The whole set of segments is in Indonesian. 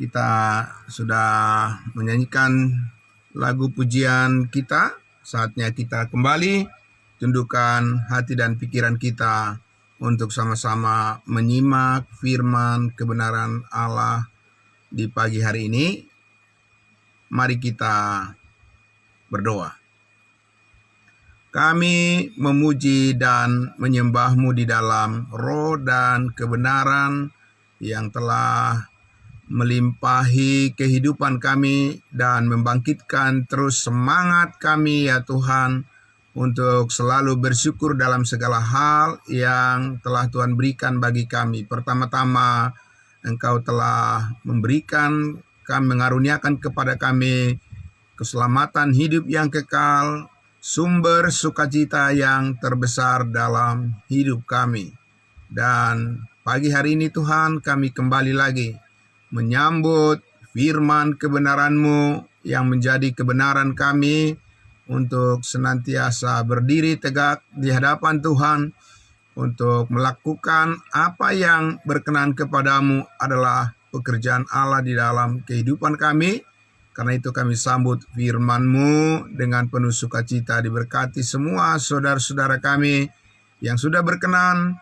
Kita sudah menyanyikan lagu pujian kita. Saatnya kita kembali tundukkan hati dan pikiran kita untuk sama-sama menyimak firman kebenaran Allah di pagi hari ini. Mari kita berdoa. Kami memuji dan menyembah-Mu di dalam roh dan kebenaran yang telah melimpahi kehidupan kami dan membangkitkan terus semangat kami ya Tuhan untuk selalu bersyukur dalam segala hal yang telah Tuhan berikan bagi kami. Pertama-tama Engkau telah memberikan mengaruniakan kepada kami keselamatan hidup yang kekal, sumber sukacita yang terbesar dalam hidup kami. Dan pagi hari ini Tuhan kami kembali lagi menyambut firman kebenaran-Mu yang menjadi kebenaran kami untuk senantiasa berdiri tegak di hadapan Tuhan untuk melakukan apa yang berkenan kepadamu adalah pekerjaan Allah di dalam kehidupan kami. Karena itu kami sambut firman-Mu dengan penuh sukacita. Diberkati semua saudara-saudara kami yang sudah berkenan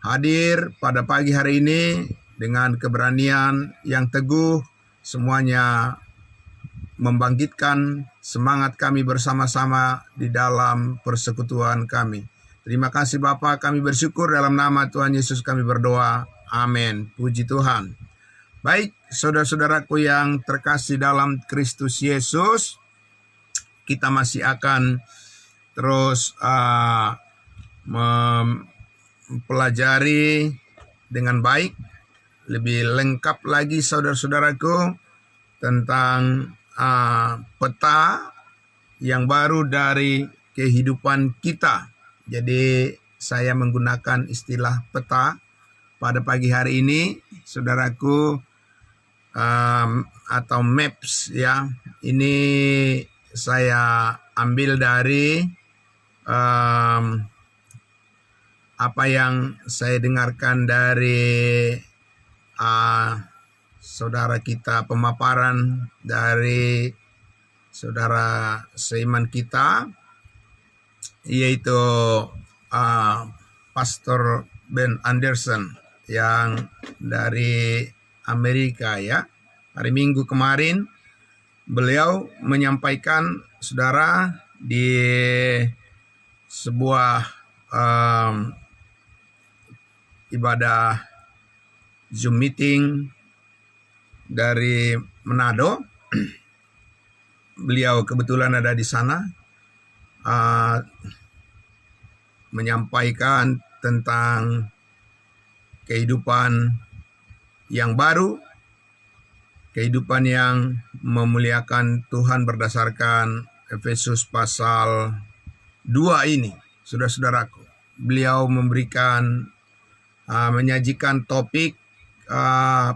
hadir pada pagi hari ini dengan keberanian yang teguh, semuanya membangkitkan semangat kami bersama-sama di dalam persekutuan kami. Terima kasih Bapa, kami bersyukur dalam nama Tuhan Yesus kami berdoa. Amin. Puji Tuhan. Baik, saudara-saudaraku yang terkasih dalam Kristus Yesus, kita masih akan terus mempelajari dengan baik, lebih lengkap lagi saudara-saudaraku tentang peta yang baru dari kehidupan kita. Jadi saya menggunakan istilah peta pada pagi hari ini, saudaraku, atau maps ya. Ini saya ambil dari apa yang saya dengarkan dari saudara kita, pemaparan dari saudara seiman kita, yaitu Pastor Ben Anderson yang dari Amerika ya. Hari Minggu kemarin beliau menyampaikan, saudara, di sebuah ibadah Zoom meeting dari Manado. Beliau kebetulan ada di sana, menyampaikan tentang kehidupan yang baru, kehidupan yang memuliakan Tuhan berdasarkan Efesus pasal 2 ini. Saudara-saudaraku, beliau memberikan menyajikan topik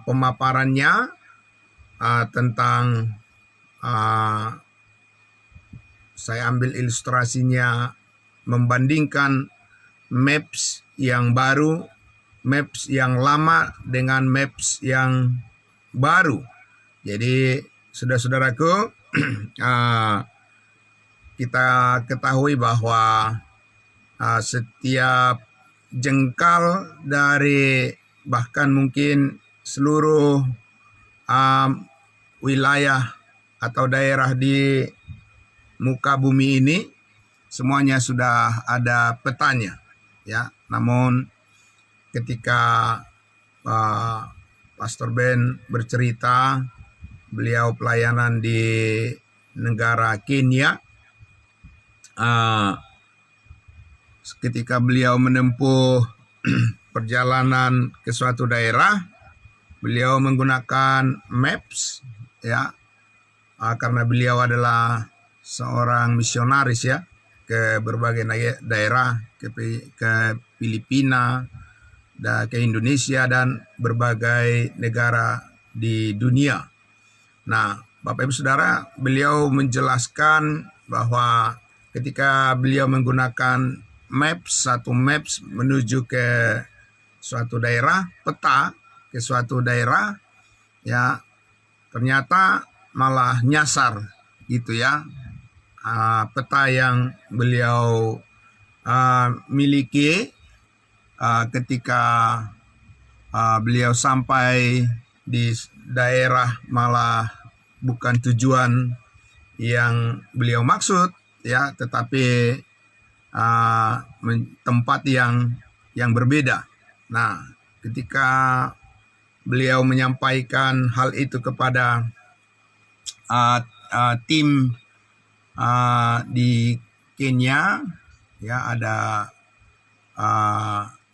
pemaparannya tentang saya ambil ilustrasinya membandingkan maps yang baru, maps yang lama dengan maps yang baru. Jadi saudara-saudaraku, kita ketahui bahwa setiap jengkal dari bahkan mungkin seluruh wilayah atau daerah di muka bumi ini semuanya sudah ada petanya ya. Namun ketika Pastor Ben bercerita, beliau pelayanan di negara Kenya, ketika beliau menempuh perjalanan ke suatu daerah, beliau menggunakan maps ya, karena beliau adalah seorang misionaris ya, ke berbagai daerah, ke Filipina, ke Indonesia dan berbagai negara di dunia. Nah, Bapak Ibu Saudara, beliau menjelaskan bahwa ketika beliau menggunakan satu maps menuju ke suatu daerah, peta ke suatu daerah ya, ternyata malah nyasar gitu ya. Peta yang beliau miliki ketika beliau sampai di daerah malah bukan tujuan yang beliau maksud ya, tetapi tempat yang berbeda. Nah, ketika beliau menyampaikan hal itu kepada tim di Kenya, ya ada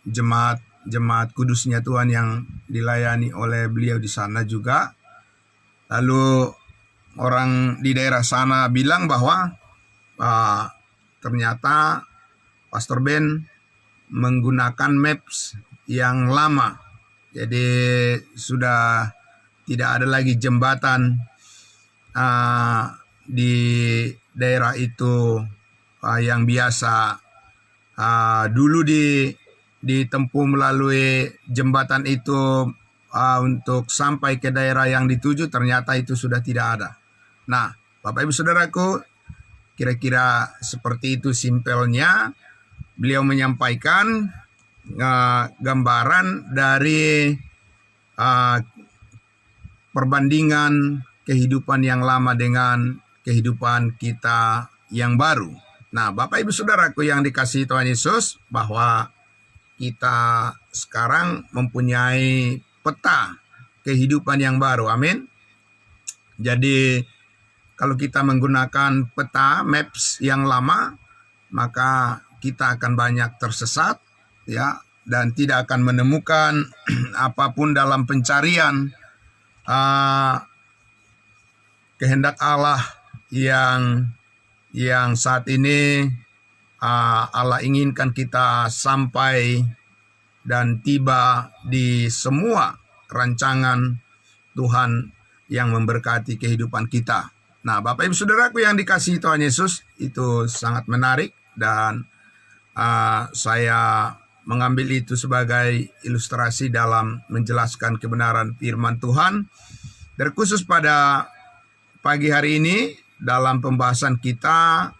jemaat kudusnya Tuhan yang dilayani oleh beliau di sana juga. Lalu orang di daerah sana bilang bahwa ternyata Pastor Ben menggunakan maps yang lama. Jadi sudah tidak ada lagi jembatan di daerah itu yang biasa dulu ditempuh melalui jembatan itu untuk sampai ke daerah yang dituju, ternyata itu sudah tidak ada. Nah, Bapak Ibu Saudaraku, kira-kira seperti itu simpelnya beliau menyampaikan gambaran dari perbandingan kehidupan yang lama dengan kehidupan kita yang baru. Nah, Bapak Ibu Saudaraku yang dikasihi Tuhan Yesus, bahwa kita sekarang mempunyai peta kehidupan yang baru. Amin. Jadi kalau kita menggunakan peta maps yang lama, maka kita akan banyak tersesat ya, dan tidak akan menemukan apapun dalam pencarian kehendak Allah yang saat ini Allah inginkan kita sampai dan tiba di semua rancangan Tuhan yang memberkati kehidupan kita. Nah, Bapak Ibu Saudaraku yang dikasihi Tuhan Yesus, itu sangat menarik dan saya mengambil itu sebagai ilustrasi dalam menjelaskan kebenaran firman Tuhan. Terkhusus pada pagi hari ini dalam pembahasan kita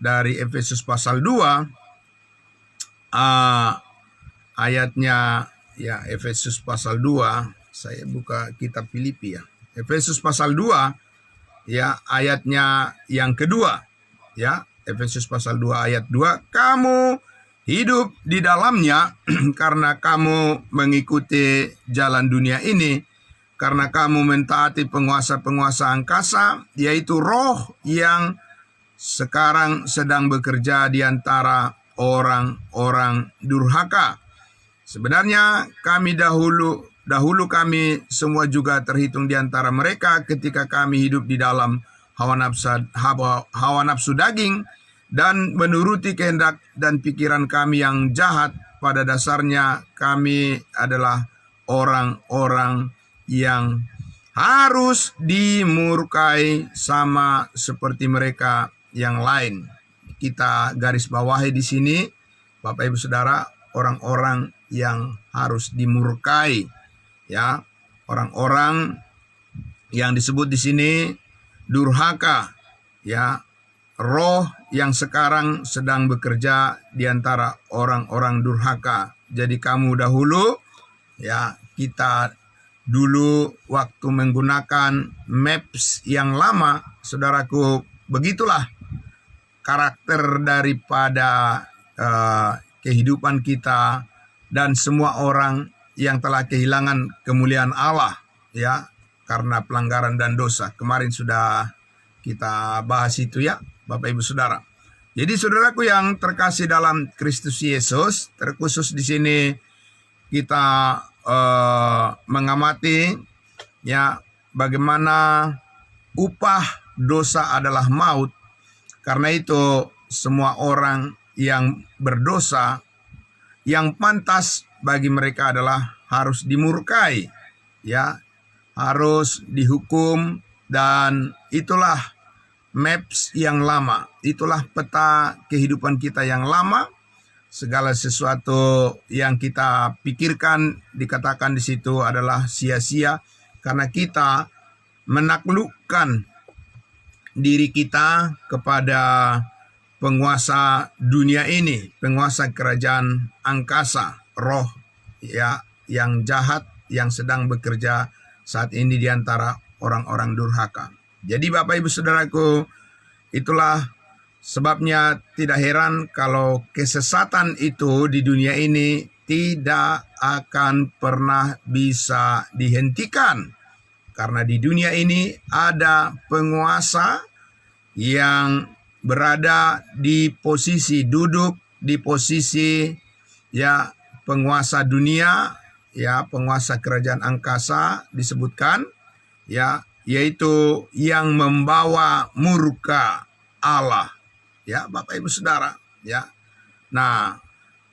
dari Efesus pasal 2 ayatnya ya, Efesus pasal 2, saya buka kitab Filipi ya. Efesus pasal 2 ya, ayatnya yang kedua ya. Efesus pasal 2 ayat 2, kamu hidup di dalamnya karena kamu mengikuti jalan dunia ini, karena kamu mentaati penguasa-penguasa angkasa, yaitu roh yang sekarang sedang bekerja di antara orang-orang durhaka. Sebenarnya kami dahulu kami semua juga terhitung di antara mereka ketika kami hidup di dalam hawa nafsu daging dan menuruti kehendak dan pikiran kami yang jahat. Pada dasarnya kami adalah orang-orang yang harus dimurkai sama seperti mereka yang lain. Kita garis bawahi di sini, Bapak Ibu Saudara, orang-orang yang harus dimurkai ya, orang-orang yang disebut di sini durhaka ya, roh yang sekarang sedang bekerja di antara orang-orang durhaka. Jadi kamu dahulu ya, kita dulu waktu menggunakan maps yang lama, saudaraku, begitulah karakter daripada kehidupan kita dan semua orang yang telah kehilangan kemuliaan Allah ya, karena pelanggaran dan dosa. Kemarin sudah kita bahas itu ya, Bapak Ibu Saudara. Jadi saudaraku yang terkasih dalam Kristus Yesus, terkhusus di sini kita mengamati ya, bagaimana upah dosa adalah maut. Karena itu semua orang yang berdosa, yang pantas bagi mereka adalah harus dimurkai ya, harus dihukum. Dan itulah maps yang lama, itulah peta kehidupan kita yang lama. Segala sesuatu yang kita pikirkan, dikatakan di situ adalah sia-sia karena kita menaklukkan diri kita kepada penguasa dunia ini, penguasa kerajaan angkasa, roh ya yang jahat yang sedang bekerja saat ini di antara orang-orang durhaka. Jadi Bapak Ibu Saudaraku, itulah sebabnya tidak heran kalau kesesatan itu di dunia ini tidak akan pernah bisa dihentikan. Karena di dunia ini ada penguasa yang berada di posisi duduk, di posisi ya penguasa dunia, ya penguasa kerajaan angkasa disebutkan, ya yaitu yang membawa murka Allah. Ya, Bapak Ibu Saudara, ya. Nah,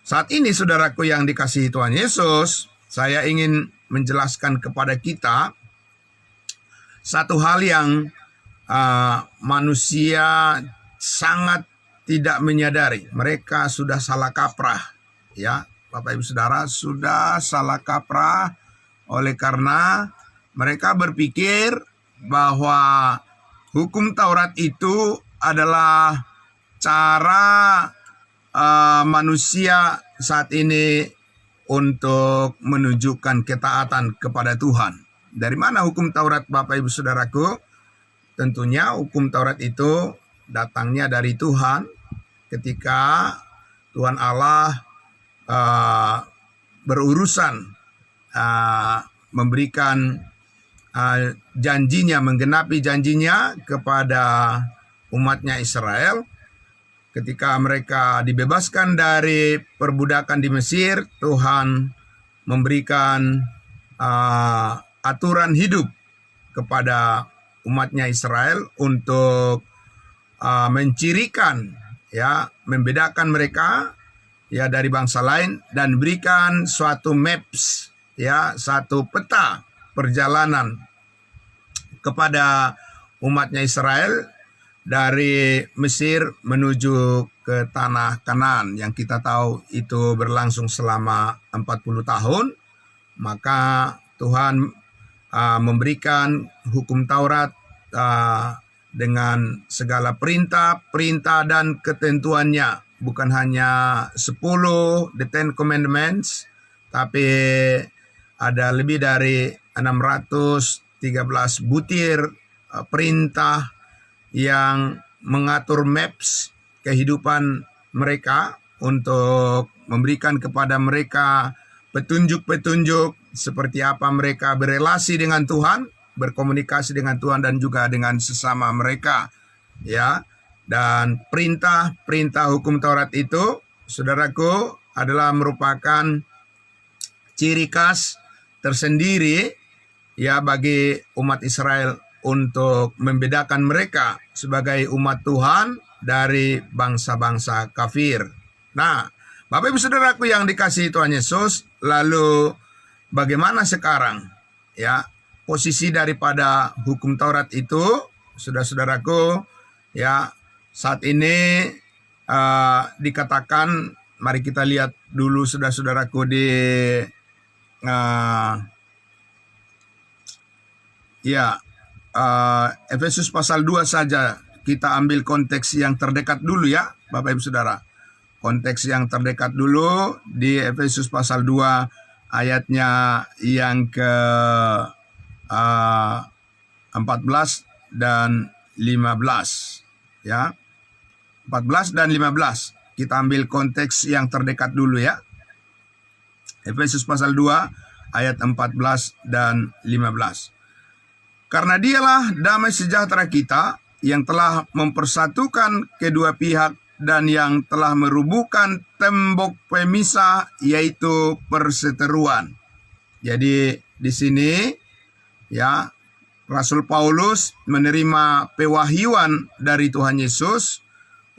saat ini saudaraku yang dikasihi Tuhan Yesus, saya ingin menjelaskan kepada kita satu hal yang manusia sangat tidak menyadari. Mereka sudah salah kaprah, ya. Bapak Ibu Saudara, sudah salah kaprah oleh karena mereka berpikir bahwa hukum Taurat itu adalah cara manusia saat ini untuk menunjukkan ketaatan kepada Tuhan. Dari mana hukum Taurat, Bapak Ibu Saudaraku? Tentunya hukum Taurat itu datangnya dari Tuhan ketika Tuhan Allah berurusan memberikan janjinya, menggenapi janjinya kepada umatnya Israel. Ketika mereka dibebaskan dari perbudakan di Mesir, Tuhan memberikan aturan hidup kepada umatnya Israel untuk mencirikan, ya, membedakan mereka ya dari bangsa lain dan berikan suatu maps, ya, satu peta perjalanan kepada umatnya Israel dari Mesir menuju ke tanah Kanaan yang kita tahu itu berlangsung selama 40 tahun. Maka Tuhan memberikan hukum Taurat dengan segala perintah dan ketentuannya. Bukan hanya 10, the 10 commandments, tapi ada lebih dari 613 butir perintah yang mengatur maps kehidupan mereka untuk memberikan kepada mereka petunjuk-petunjuk seperti apa mereka berelasi dengan Tuhan, berkomunikasi dengan Tuhan dan juga dengan sesama mereka, ya. Dan perintah hukum Taurat itu, saudaraku, adalah merupakan ciri khas tersendiri ya bagi umat Israel untuk membedakan mereka sebagai umat Tuhan dari bangsa-bangsa kafir. Nah, Bapak Ibu Saudaraku yang dikasihi Tuhan Yesus, lalu bagaimana sekarang ya posisi daripada hukum Taurat itu, saudara-saudaraku, ya saat ini dikatakan, mari kita lihat dulu saudara-saudaraku di Efesus pasal 2 saja, kita ambil konteks yang terdekat dulu ya Bapak Ibu Saudara. Konteks yang terdekat dulu di Efesus pasal 2 ayatnya yang ke 14 dan 15 ya. 14 dan 15. Kita ambil konteks yang terdekat dulu ya. Efesus pasal 2 ayat 14 dan 15. Karena dialah damai sejahtera kita yang telah mempersatukan kedua pihak dan yang telah merubuhkan tembok pemisah, yaitu perseteruan. Jadi di sini ya Rasul Paulus menerima pewahyuan dari Tuhan Yesus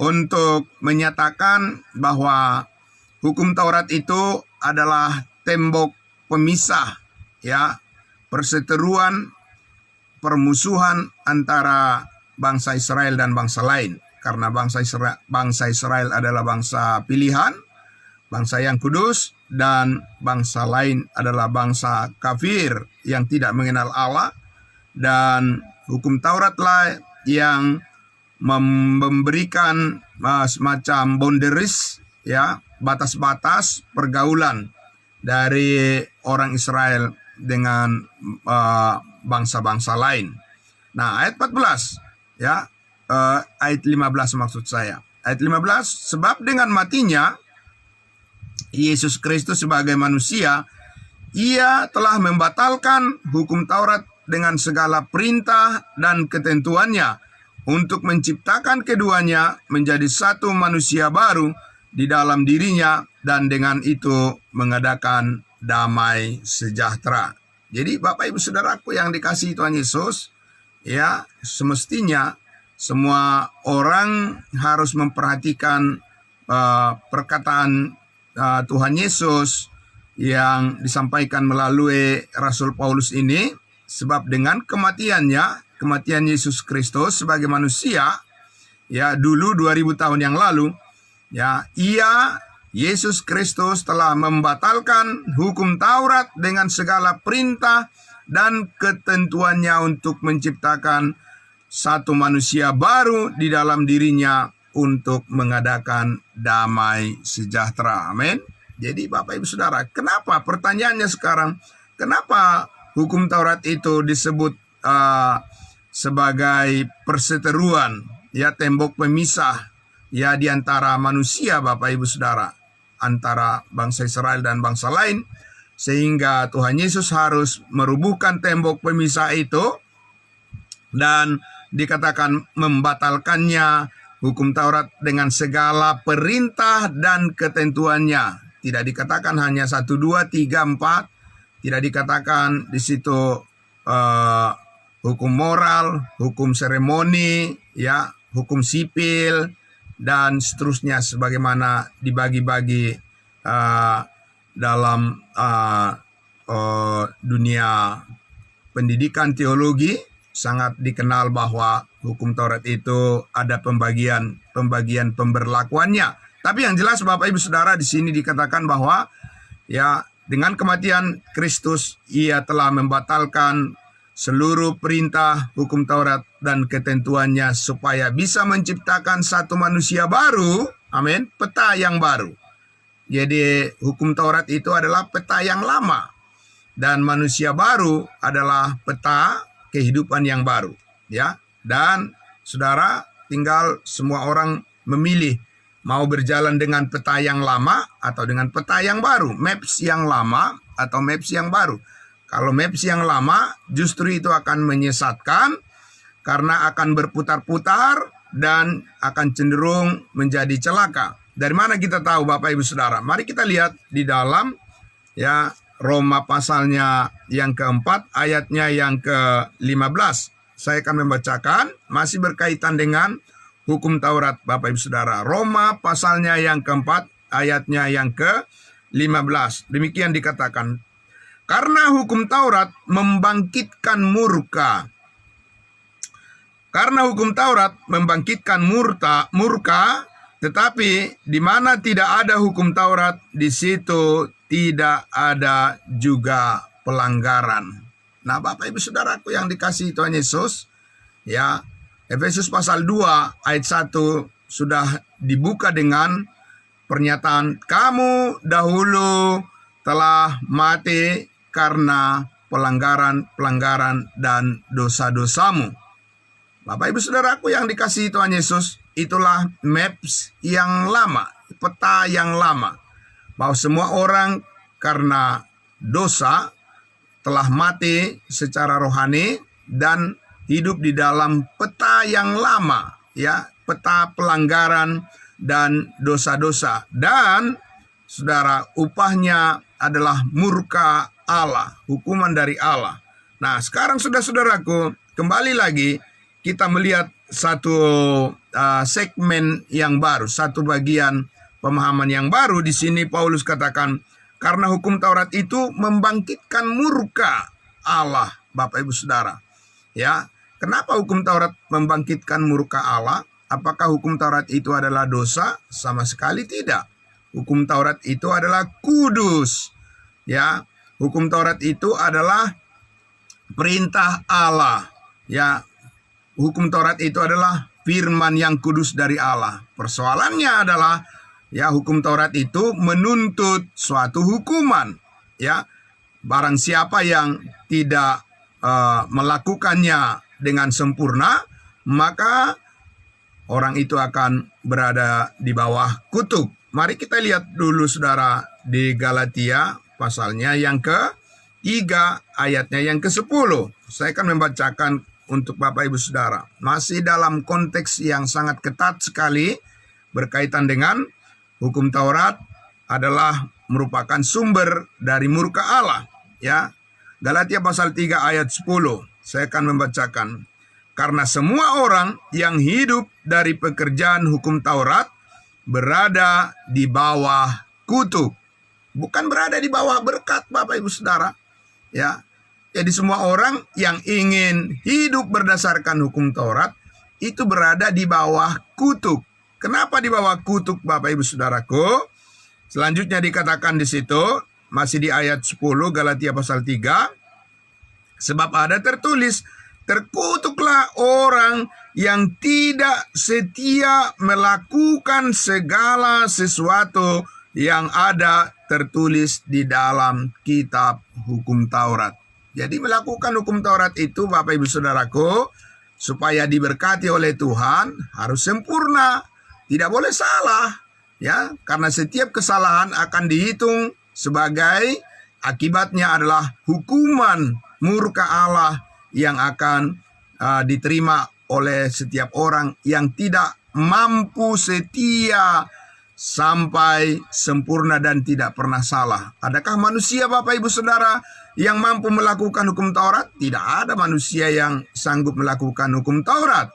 untuk menyatakan bahwa hukum Taurat itu adalah tembok pemisah, ya, perseteruan, permusuhan antara bangsa Israel dan bangsa lain. Karena bangsa Israel adalah bangsa pilihan, bangsa yang kudus, dan bangsa lain adalah bangsa kafir yang tidak mengenal Allah, dan hukum Tauratlah yang memberikan semacam boundaries, ya, batas-batas pergaulan dari orang Israel dengan bangsa-bangsa lain. Nah, ayat 14, ya, ayat 15 maksud saya. Ayat 15, sebab dengan matinya Yesus Kristus sebagai manusia, Ia telah membatalkan hukum Taurat dengan segala perintah dan ketentuannya untuk menciptakan keduanya menjadi satu manusia baru di dalam dirinya, dan dengan itu mengadakan damai sejahtera. Jadi Bapak Ibu Saudaraku yang dikasihi Tuhan Yesus, ya, semestinya semua orang harus memperhatikan perkataan Tuhan Yesus yang disampaikan melalui Rasul Paulus ini, sebab dengan kematian Yesus Kristus sebagai manusia, ya, dulu 2000 tahun yang lalu, ya, Yesus Kristus telah membatalkan hukum Taurat dengan segala perintah dan ketentuannya untuk menciptakan satu manusia baru di dalam dirinya untuk mengadakan damai sejahtera. Amin. Jadi Bapak Ibu Saudara, kenapa pertanyaannya sekarang, kenapa hukum Taurat itu disebut sebagai perseteruan, ya, tembok pemisah, ya, di antara manusia, Bapak Ibu Saudara, antara bangsa Israel dan bangsa lain, sehingga Tuhan Yesus harus merubuhkan tembok pemisah itu dan dikatakan membatalkannya hukum Taurat dengan segala perintah dan ketentuannya. Tidak dikatakan hanya 1, 2, 3, 4. Tidak dikatakan di situ hukum moral, hukum seremoni, ya, hukum sipil, dan seterusnya sebagaimana dibagi-bagi dalam dunia pendidikan teologi. Sangat dikenal bahwa hukum Taurat itu ada pembagian pemberlakuannya. Tapi yang jelas Bapak Ibu Saudara, di sini dikatakan bahwa, ya, dengan kematian Kristus Ia telah membatalkan seluruh perintah hukum Taurat dan ketentuannya supaya bisa menciptakan satu manusia baru. Amin. Peta yang baru. Jadi hukum Taurat itu adalah peta yang lama, dan manusia baru adalah peta kehidupan yang baru, ya. Dan saudara, tinggal semua orang memilih mau berjalan dengan peta yang lama atau dengan peta yang baru, maps yang lama atau maps yang baru. Kalau maps yang lama justru itu akan menyesatkan karena akan berputar-putar dan akan cenderung menjadi celaka. Dari mana kita tahu, Bapak Ibu Saudara? Mari kita lihat di dalam, ya, Roma pasalnya yang keempat, ayatnya yang ke-15. Saya akan membacakan, masih berkaitan dengan hukum Taurat, Bapak Ibu Saudara. Roma pasalnya yang keempat, ayatnya yang ke-15. Demikian dikatakan, karena hukum Taurat membangkitkan murka. Karena hukum Taurat membangkitkan murka, tetapi di mana tidak ada hukum Taurat, di situ tidak ada juga pelanggaran. Nah, Bapak Ibu Saudaraku yang dikasihi Tuhan Yesus, ya, Efesus pasal 2 ayat 1 sudah dibuka dengan pernyataan, kamu dahulu telah mati karena pelanggaran dan dosa-dosamu. Bapak Ibu Saudaraku yang dikasihi Tuhan Yesus, itulah maps yang lama, peta yang lama, bahwa semua orang karena dosa telah mati secara rohani dan hidup di dalam peta yang lama, ya, peta pelanggaran dan dosa-dosa. Dan saudara, upahnya adalah murka Allah, hukuman dari Allah. Nah, sekarang saudaraku, kembali lagi kita melihat satu segmen yang baru, satu bagian pemahaman yang baru. Di sini Paulus katakan, karena hukum Taurat itu membangkitkan murka Allah, Bapak Ibu Saudara. Ya, kenapa hukum Taurat membangkitkan murka Allah? Apakah hukum Taurat itu adalah dosa? Sama sekali tidak. Hukum Taurat itu adalah kudus. Ya, hukum Taurat itu adalah perintah Allah. Ya, hukum Taurat itu adalah firman yang kudus dari Allah. Persoalannya adalah ya, hukum Taurat itu menuntut suatu hukuman. Ya, barang siapa yang tidak melakukannya dengan sempurna, maka orang itu akan berada di bawah kutuk. Mari kita lihat dulu saudara di Galatia pasalnya yang ke-3 ayatnya yang ke-10. Saya akan membacakan untuk Bapak Ibu Saudara. Masih dalam konteks yang sangat ketat sekali berkaitan dengan hukum Taurat adalah merupakan sumber dari murka Allah. Ya, Galatia pasal 3 ayat 10. Saya akan membacakan. Karena semua orang yang hidup dari pekerjaan hukum Taurat berada di bawah kutuk. Bukan berada di bawah berkat, Bapak Ibu Saudara. Ya. Jadi semua orang yang ingin hidup berdasarkan hukum Taurat itu berada di bawah kutuk. Kenapa di bawah kutuk, Bapak Ibu Saudaraku? Selanjutnya dikatakan di situ, masih di ayat 10 Galatia pasal 3. Sebab ada tertulis, terkutuklah orang yang tidak setia melakukan segala sesuatu yang ada tertulis di dalam kitab hukum Taurat. Jadi melakukan hukum Taurat itu, Bapak Ibu Saudaraku, supaya diberkati oleh Tuhan harus sempurna, tidak boleh salah, ya, karena setiap kesalahan akan dihitung sebagai akibatnya adalah hukuman murka Allah yang akan diterima oleh setiap orang yang tidak mampu setia sampai sempurna dan tidak pernah salah. Adakah manusia, Bapak Ibu Saudara, yang mampu melakukan hukum Taurat? Tidak ada manusia yang sanggup melakukan hukum Taurat.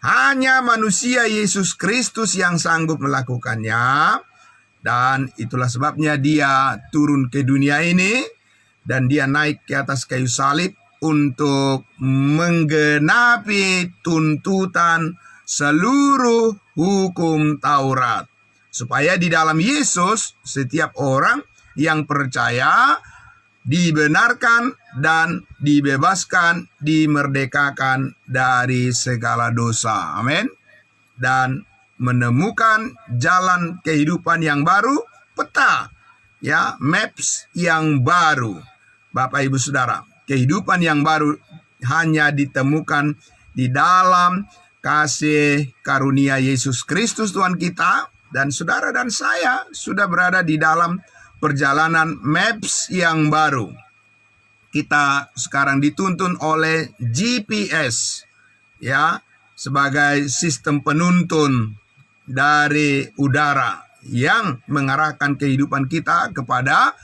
Hanya manusia Yesus Kristus yang sanggup melakukannya. Dan itulah sebabnya dia turun ke dunia ini dan dia naik ke atas kayu salib untuk menggenapi tuntutan seluruh hukum Taurat. Supaya di dalam Yesus setiap orang yang percaya dibenarkan dan dibebaskan, dimerdekakan dari segala dosa. Amin. Dan menemukan jalan kehidupan yang baru, peta, ya, maps yang baru. Bapak Ibu Saudara, kehidupan yang baru hanya ditemukan di dalam kasih karunia Yesus Kristus Tuhan kita. Dan saudara dan saya sudah berada di dalam perjalanan maps yang baru. Kita sekarang dituntun oleh GPS, ya, sebagai sistem penuntun dari udara yang mengarahkan kehidupan kita kepada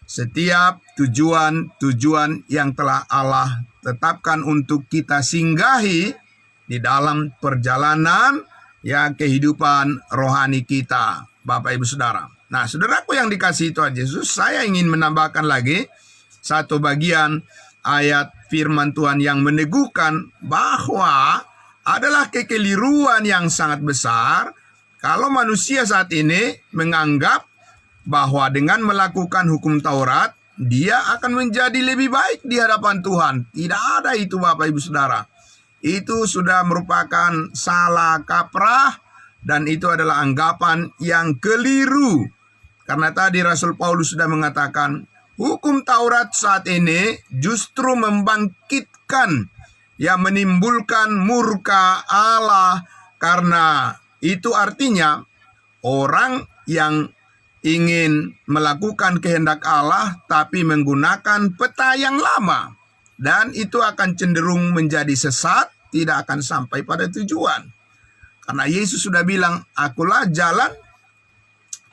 setiap tujuan-tujuan yang telah Allah tetapkan untuk kita singgahi di dalam perjalanan, ya, kehidupan rohani kita, Bapak Ibu Saudara. Nah, saudaraku yang dikasihi Tuhan Yesus, saya ingin menambahkan lagi satu bagian ayat firman Tuhan yang meneguhkan bahwa adalah kekeliruan yang sangat besar kalau manusia saat ini menganggap bahwa dengan melakukan hukum Taurat, dia akan menjadi lebih baik di hadapan Tuhan. Tidak ada itu, Bapak Ibu Saudara. Itu sudah merupakan salah kaprah dan itu adalah anggapan yang keliru. Karena tadi Rasul Paulus sudah mengatakan, hukum Taurat saat ini justru membangkitkan, ya, menimbulkan murka Allah. Karena itu artinya orang yang ingin melakukan kehendak Allah tapi menggunakan peta yang lama. Dan itu akan cenderung menjadi sesat, tidak akan sampai pada tujuan. Karena Yesus sudah bilang, akulah jalan,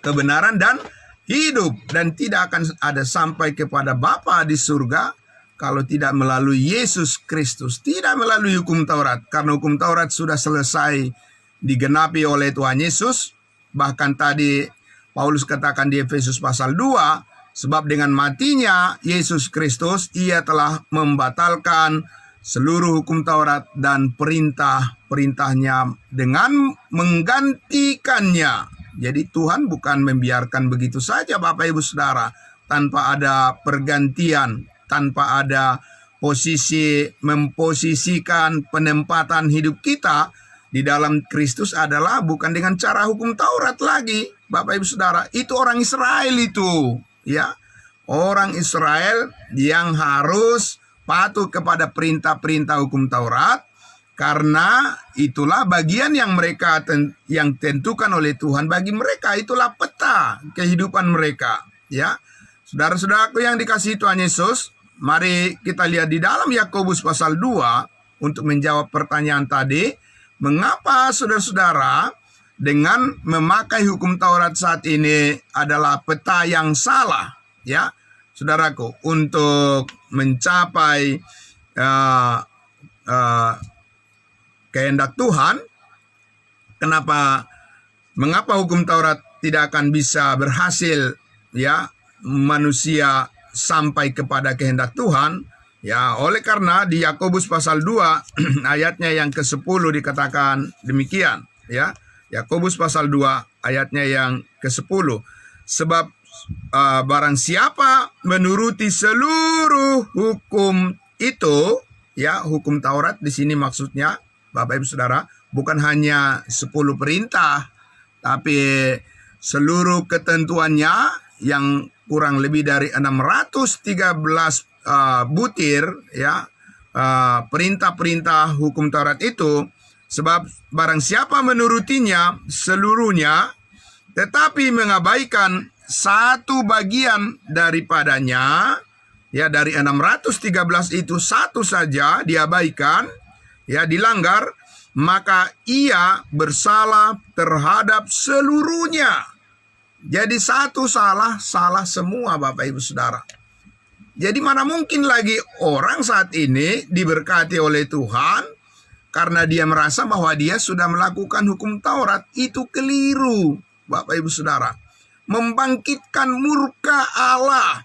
kebenaran, dan hidup. Dan tidak akan ada sampai kepada Bapa di surga kalau tidak melalui Yesus Kristus. Tidak melalui hukum Taurat. Karena hukum Taurat sudah selesai digenapi oleh Tuhan Yesus. Bahkan tadi Paulus katakan di Efesus pasal 2, sebab dengan matinya Yesus Kristus, ia telah membatalkan seluruh hukum Taurat dan perintah-perintahnya dengan menggantikannya. Jadi Tuhan bukan membiarkan begitu saja, Bapak Ibu Saudara, tanpa ada pergantian, tanpa ada memposisikan penempatan hidup kita di dalam Kristus adalah bukan dengan cara hukum Taurat lagi, Bapak Ibu Saudara. Itu orang Israel itu, ya. Orang Israel yang harus patuh kepada perintah-perintah hukum Taurat, karena itulah bagian yang mereka yang tentukan oleh Tuhan bagi mereka. Itulah peta kehidupan mereka, ya. Saudara-saudaraku yang dikasihi Tuhan Yesus, mari kita lihat di dalam Yakobus pasal 2 untuk menjawab pertanyaan tadi. Mengapa saudara-saudara dengan memakai hukum Taurat saat ini adalah peta yang salah, ya, saudaraku, untuk mencapai kehendak Tuhan? Mengapa hukum Taurat tidak akan bisa berhasil, ya, manusia sampai kepada kehendak Tuhan? Ya, oleh karena di Yakobus pasal 2 ayatnya yang ke-10 dikatakan demikian, ya. Yakobus pasal 2 ayatnya yang ke-10. Sebab barang siapa menuruti seluruh hukum itu, ya, hukum Taurat di sini maksudnya Bapak Ibu Saudara, bukan hanya 10 perintah, tapi seluruh ketentuannya yang kurang lebih dari 613 butir, ya, perintah-perintah hukum Taurat itu. Sebab barang siapa menurutinya seluruhnya, tetapi mengabaikan satu bagian daripadanya, ya, dari 613 itu satu saja diabaikan, ya, dilanggar, maka ia bersalah terhadap seluruhnya. Jadi satu salah semua, Bapak Ibu Saudara. Jadi mana mungkin lagi orang saat ini diberkati oleh Tuhan karena dia merasa bahwa dia sudah melakukan hukum Taurat. Itu keliru, Bapak Ibu Saudara. Membangkitkan murka Allah.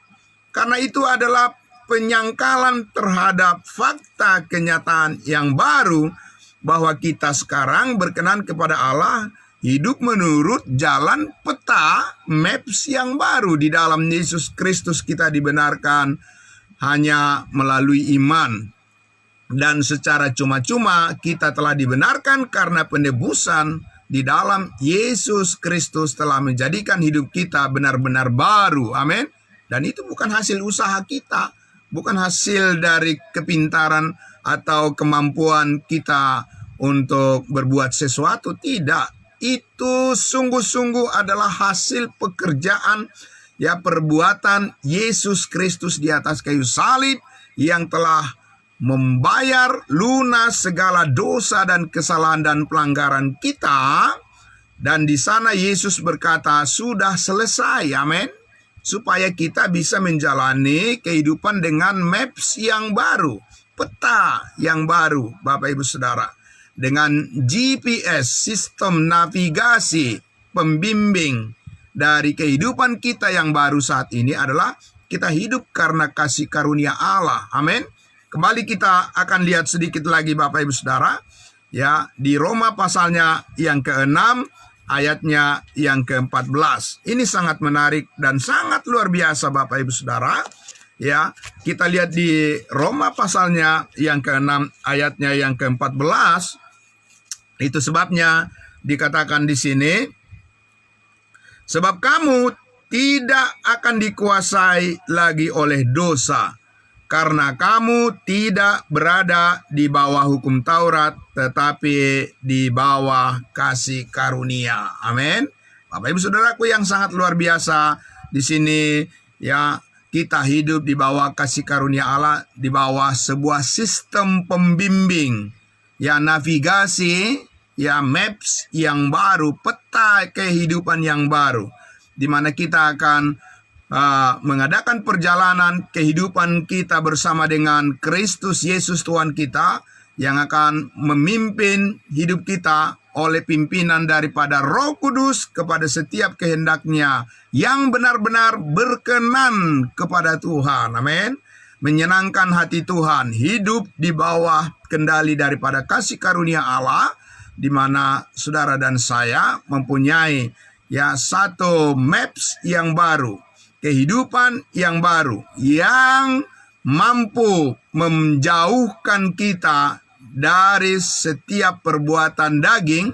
Karena itu adalah penyangkalan terhadap fakta kenyataan yang baru bahwa kita sekarang berkenan kepada Allah, hidup menurut jalan peta maps yang baru. Di dalam Yesus Kristus kita dibenarkan hanya melalui iman. Dan secara cuma-cuma kita telah dibenarkan karena penebusan di dalam Yesus Kristus telah menjadikan hidup kita benar-benar baru. Amin. Dan itu bukan hasil usaha kita, bukan hasil dari kepintaran atau kemampuan kita untuk berbuat sesuatu. Tidak. Itu sungguh-sungguh adalah hasil pekerjaan, ya, perbuatan Yesus Kristus di atas kayu salib yang telah membayar lunas segala dosa dan kesalahan dan pelanggaran kita. Dan di sana Yesus berkata, sudah selesai, amin. Supaya kita bisa menjalani kehidupan dengan maps yang baru, peta yang baru, Bapak Ibu Saudara. Dengan GPS, sistem navigasi, pembimbing dari kehidupan kita yang baru saat ini adalah kita hidup karena kasih karunia Allah. Amin. Kembali kita akan lihat sedikit lagi Bapak Ibu Saudara, ya, di Roma pasalnya yang ke-6 ayatnya yang ke-14. Ini sangat menarik dan sangat luar biasa Bapak Ibu Saudara. Ya, kita lihat di Roma pasalnya yang ke-6 ayatnya yang ke-14. Itu sebabnya dikatakan di sini, sebab kamu tidak akan dikuasai lagi oleh dosa, karena kamu tidak berada di bawah hukum Taurat, tetapi di bawah kasih karunia. Amin. Bapak Ibu Saudaraku yang sangat luar biasa, di sini, ya, kita hidup di bawah kasih karunia Allah, di bawah sebuah sistem pembimbing, ya, navigasi, ya, maps yang baru, peta kehidupan yang baru, di mana kita akan mengadakan perjalanan kehidupan kita bersama dengan Kristus Yesus Tuhan kita, yang akan memimpin hidup kita oleh pimpinan daripada Roh Kudus kepada setiap kehendaknya yang benar-benar berkenan kepada Tuhan. Amin. Menyenangkan hati Tuhan, hidup di bawah kendali daripada kasih karunia Allah, di mana saudara dan saya mempunyai, ya, satu maps yang baru, kehidupan yang baru, yang mampu menjauhkan kita dari setiap perbuatan daging,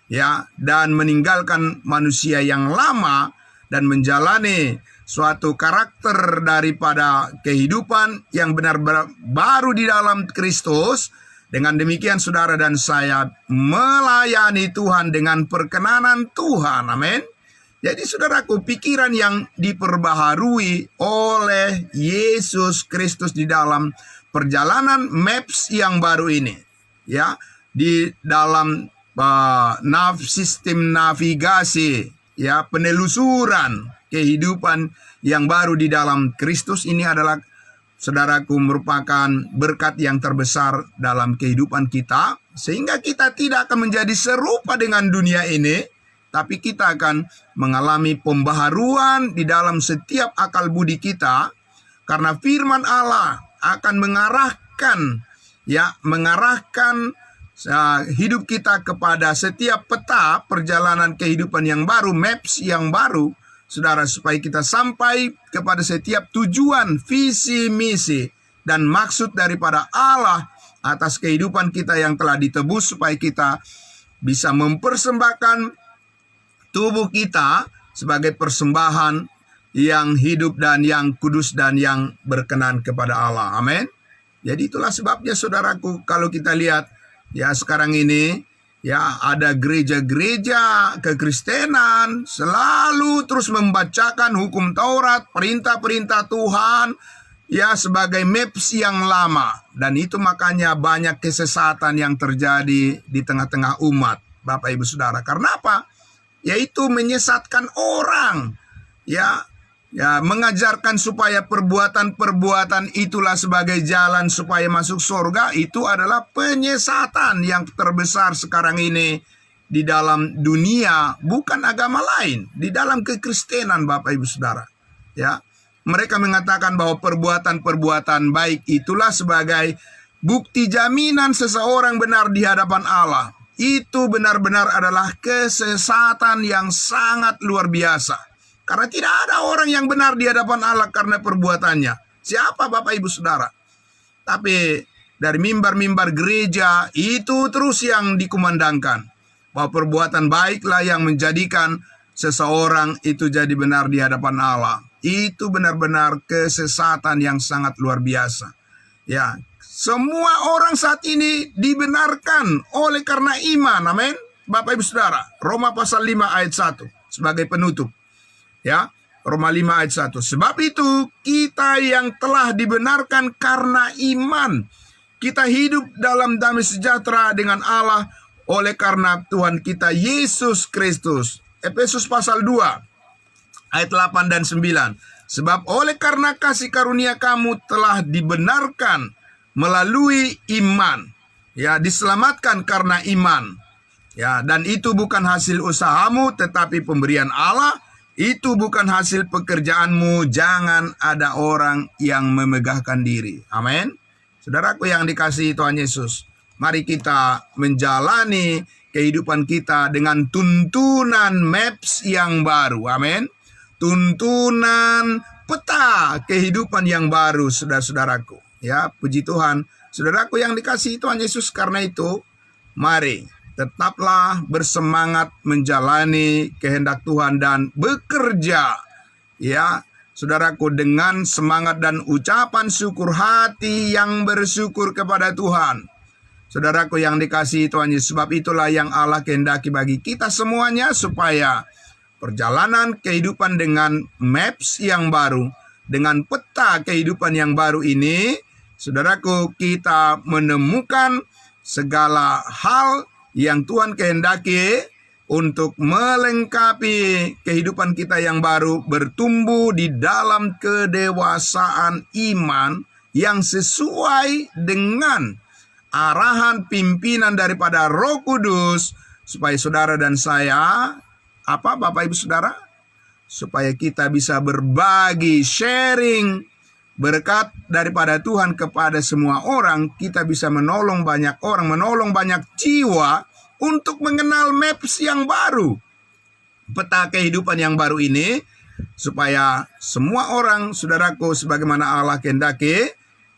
ya, dan meninggalkan manusia yang lama dan menjalani suatu karakter daripada kehidupan yang benar-benar baru di dalam Kristus. Dengan demikian saudara dan saya melayani Tuhan dengan perkenanan Tuhan. Amin. Jadi saudaraku, pikiran yang diperbaharui oleh Yesus Kristus di dalam perjalanan maps yang baru ini, ya, di dalam sistem navigasi, ya, penelusuran kehidupan yang baru di dalam Kristus ini adalah, saudaraku, merupakan berkat yang terbesar dalam kehidupan kita, sehingga kita tidak akan menjadi serupa dengan dunia ini, tapi kita akan mengalami pembaharuan di dalam setiap akal budi kita, karena firman Allah akan mengarahkan hidup kita kepada setiap peta perjalanan kehidupan yang baru, maps yang baru, saudara, supaya kita sampai kepada setiap tujuan, visi, misi, dan maksud daripada Allah atas kehidupan kita yang telah ditebus, supaya kita bisa mempersembahkan tubuh kita sebagai persembahan yang hidup dan yang kudus dan yang berkenan kepada Allah. Amin. Jadi itulah sebabnya saudaraku, kalau kita lihat ya sekarang ini, ya, ada gereja-gereja kekristenan selalu terus membacakan hukum Taurat, perintah-perintah Tuhan, ya, sebagai maps yang lama. Dan itu makanya banyak kesesatan yang terjadi di tengah-tengah umat, Bapak Ibu Saudara. Karena apa? Yaitu menyesatkan orang, ya, mengajarkan supaya perbuatan-perbuatan itulah sebagai jalan supaya masuk surga. Itu adalah penyesatan yang terbesar sekarang ini di dalam dunia, bukan agama lain, di dalam kekristenan, Bapak Ibu Saudara. Ya, mereka mengatakan bahwa perbuatan-perbuatan baik itulah sebagai bukti jaminan seseorang benar di hadapan Allah. Itu benar-benar adalah kesesatan yang sangat luar biasa. Karena tidak ada orang yang benar di hadapan Allah karena perbuatannya. Siapa Bapak Ibu Saudara? Tapi dari mimbar-mimbar gereja itu terus yang dikumandangkan, bahwa perbuatan baiklah yang menjadikan seseorang itu jadi benar di hadapan Allah. Itu benar-benar kesesatan yang sangat luar biasa. Ya, semua orang saat ini dibenarkan oleh karena iman. Amin. Bapak Ibu Saudara, Roma pasal 5 ayat 1 sebagai penutup. Ya, Roma 5 ayat 1. Sebab itu kita yang telah dibenarkan karena iman, kita hidup dalam damai sejahtera dengan Allah oleh karena Tuhan kita Yesus Kristus. Efesus pasal 2 ayat 8 dan 9. Sebab oleh karena kasih karunia kamu telah dibenarkan melalui iman. Ya, diselamatkan karena iman. Ya, dan itu bukan hasil usahamu tetapi pemberian Allah. Itu bukan hasil pekerjaanmu. Jangan ada orang yang memegahkan diri. Amin. Saudaraku yang dikasihi Tuhan Yesus, mari kita menjalani kehidupan kita dengan tuntunan maps yang baru. Amin. Tuntunan peta kehidupan yang baru, saudara-saudaraku. Ya, puji Tuhan. Saudaraku yang dikasihi Tuhan Yesus, karena itu mari tetaplah bersemangat menjalani kehendak Tuhan dan bekerja, ya, saudaraku, dengan semangat dan ucapan syukur hati yang bersyukur kepada Tuhan. Saudaraku yang dikasihi Tuhan Yesus, sebab itulah yang Allah kehendaki bagi kita semuanya, supaya perjalanan kehidupan dengan maps yang baru, dengan peta kehidupan yang baru ini, saudaraku, kita menemukan segala hal yang Tuhan kehendaki untuk melengkapi kehidupan kita yang baru, bertumbuh di dalam kedewasaan iman yang sesuai dengan arahan pimpinan daripada Roh Kudus, supaya saudara dan saya, Bapak Ibu Saudara, supaya kita bisa berbagi, sharing berkat daripada Tuhan kepada semua orang. Kita bisa menolong banyak orang, menolong banyak jiwa untuk mengenal maps yang baru, peta kehidupan yang baru ini, supaya semua orang, saudaraku, sebagaimana Allah kehendaki,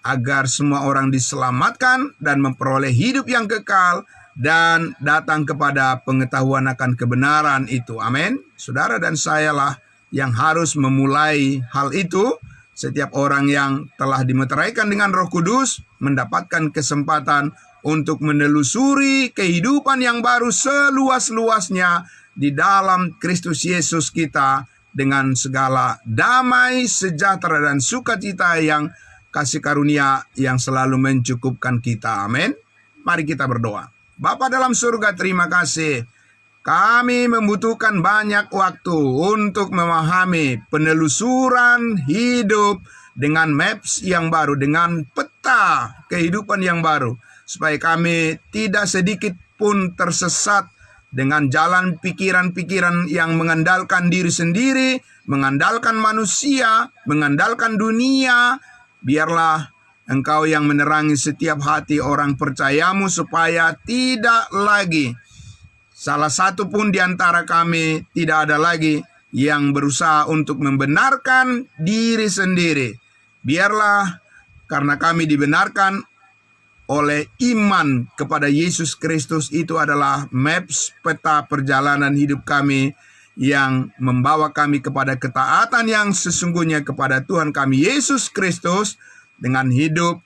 agar semua orang diselamatkan dan memperoleh hidup yang kekal dan datang kepada pengetahuan akan kebenaran itu. Amin. Saudara dan sayalah yang harus memulai hal itu. Setiap orang yang telah dimeteraikan dengan Roh Kudus mendapatkan kesempatan untuk menelusuri kehidupan yang baru seluas-luasnya di dalam Kristus Yesus kita, dengan segala damai, sejahtera, dan sukacita yang kasih karunia yang selalu mencukupkan kita. Amin. Mari kita berdoa. Bapa dalam surga, terima kasih. Kami membutuhkan banyak waktu untuk memahami penelusuran hidup dengan maps yang baru, dengan peta kehidupan yang baru, supaya kami tidak sedikit pun tersesat dengan jalan pikiran-pikiran yang mengandalkan diri sendiri, mengandalkan manusia, mengandalkan dunia. Biarlah Engkau yang menerangi setiap hati orang percayamu, supaya tidak lagi salah satu pun di antara kami tidak ada lagi yang berusaha untuk membenarkan diri sendiri. Biarlah karena kami dibenarkan oleh iman kepada Yesus Kristus, itu adalah maps, peta perjalanan hidup kami yang membawa kami kepada ketaatan yang sesungguhnya kepada Tuhan kami Yesus Kristus, dengan hidup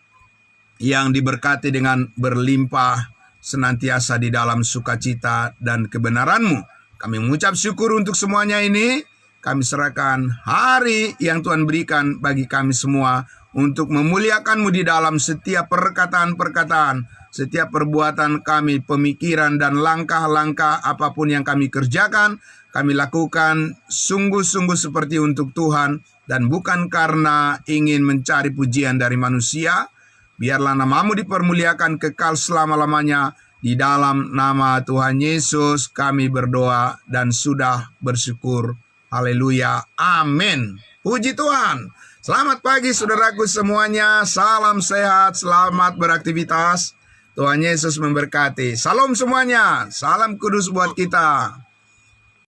yang diberkati dengan berlimpah senantiasa di dalam sukacita dan kebenaran-Mu. Kami mengucap syukur untuk semuanya ini. Kami serahkan hari yang Tuhan berikan bagi kami semua untuk memuliakan-Mu di dalam setiap perkataan-perkataan, setiap perbuatan kami, pemikiran dan langkah-langkah apapun yang kami kerjakan. Kami lakukan sungguh-sungguh seperti untuk Tuhan dan bukan karena ingin mencari pujian dari manusia. Biarlah nama-Mu dipermuliakan kekal selama-lamanya. Di dalam nama Tuhan Yesus kami berdoa dan sudah bersyukur. Haleluya. Amin. Puji Tuhan. Selamat pagi saudaraku semuanya. Salam sehat, selamat beraktivitas. Tuhan Yesus memberkati. Salam semuanya. Salam kudus buat kita.